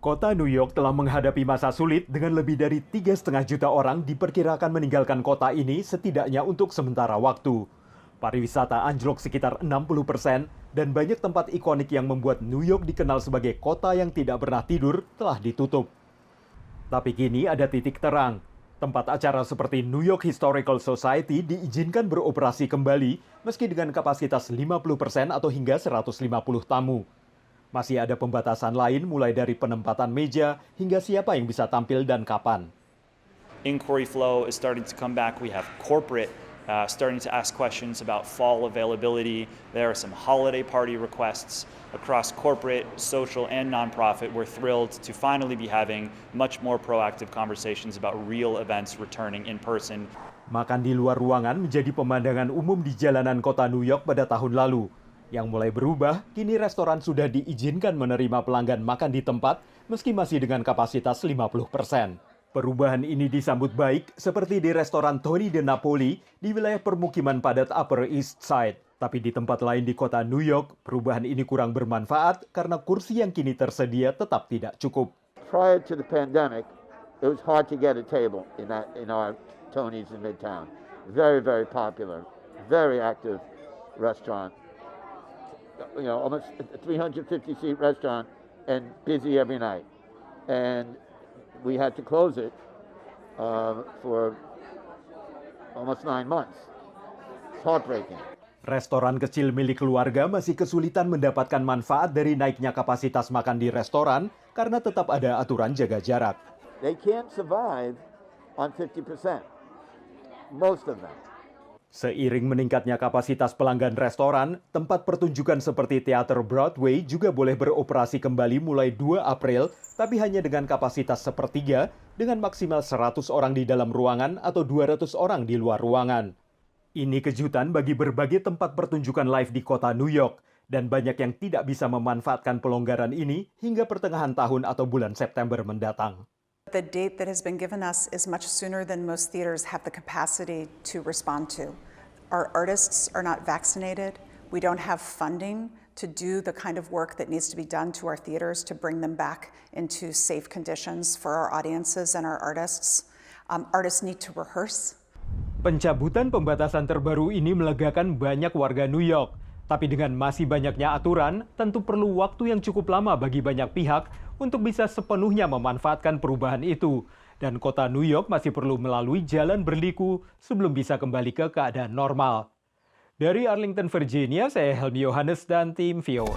Kota New York telah menghadapi masa sulit dengan lebih dari 3,5 juta orang diperkirakan meninggalkan kota ini setidaknya untuk sementara waktu. Pariwisata anjlok sekitar 60% dan banyak tempat ikonik yang membuat New York dikenal sebagai kota yang tidak pernah tidur telah ditutup. Tapi kini ada titik terang. Tempat acara seperti New York Historical Society diizinkan beroperasi kembali meski dengan kapasitas 50% atau hingga 150 tamu. Masih ada pembatasan lain mulai dari penempatan meja hingga siapa yang bisa tampil dan kapan. Inquiry flow is starting to come back. We have corporate starting to ask questions about fall availability. There are some holiday party requests across corporate, social, and nonprofit. We're thrilled to finally be having much more proactive conversations about real events returning in person. Makan di luar ruangan menjadi pemandangan umum di jalanan kota New York pada tahun lalu. Yang mulai berubah, kini restoran sudah diizinkan menerima pelanggan makan di tempat meski masih dengan kapasitas 50%. Perubahan ini disambut baik seperti di restoran Tony de Napoli di wilayah permukiman padat Upper East Side. Tapi di tempat lain di kota New York, perubahan ini kurang bermanfaat karena kursi yang kini tersedia tetap tidak cukup. Prior to the pandemic, it was hard to get a table in our Tony's in Midtown. Very, very popular, very active restaurant. You know, almost a 350-seat restaurant and busy every night. And we had to close it for almost 9 months. It's heartbreaking. Restoran kecil milik keluarga masih kesulitan mendapatkan manfaat dari naiknya kapasitas makan di restoran karena tetap ada aturan jaga jarak. They can't survive on 50%. Most of them. Seiring meningkatnya kapasitas pelanggan restoran, tempat pertunjukan seperti teater Broadway juga boleh beroperasi kembali mulai 2 April, tapi hanya dengan kapasitas sepertiga, dengan maksimal 100 orang di dalam ruangan atau 200 orang di luar ruangan. Ini kejutan bagi berbagai tempat pertunjukan live di kota New York, dan banyak yang tidak bisa memanfaatkan pelonggaran ini hingga pertengahan tahun atau bulan September mendatang. The date that has been given us is much sooner than most theaters have the capacity to respond to. Our artists are not vaccinated. We don't have funding to do the kind of work that needs to be done to our theaters to bring them back into safe conditions for our audiences and our artists. Artists need to rehearse. Pencabutan pembatasan terbaru ini melegakan banyak warga New York. Tapi dengan masih banyaknya aturan, tentu perlu waktu yang cukup lama bagi banyak pihak untuk bisa sepenuhnya memanfaatkan perubahan itu. Dan kota New York masih perlu melalui jalan berliku sebelum bisa kembali ke keadaan normal. Dari Arlington, Virginia, saya Helmi Yohanes dan tim VOA.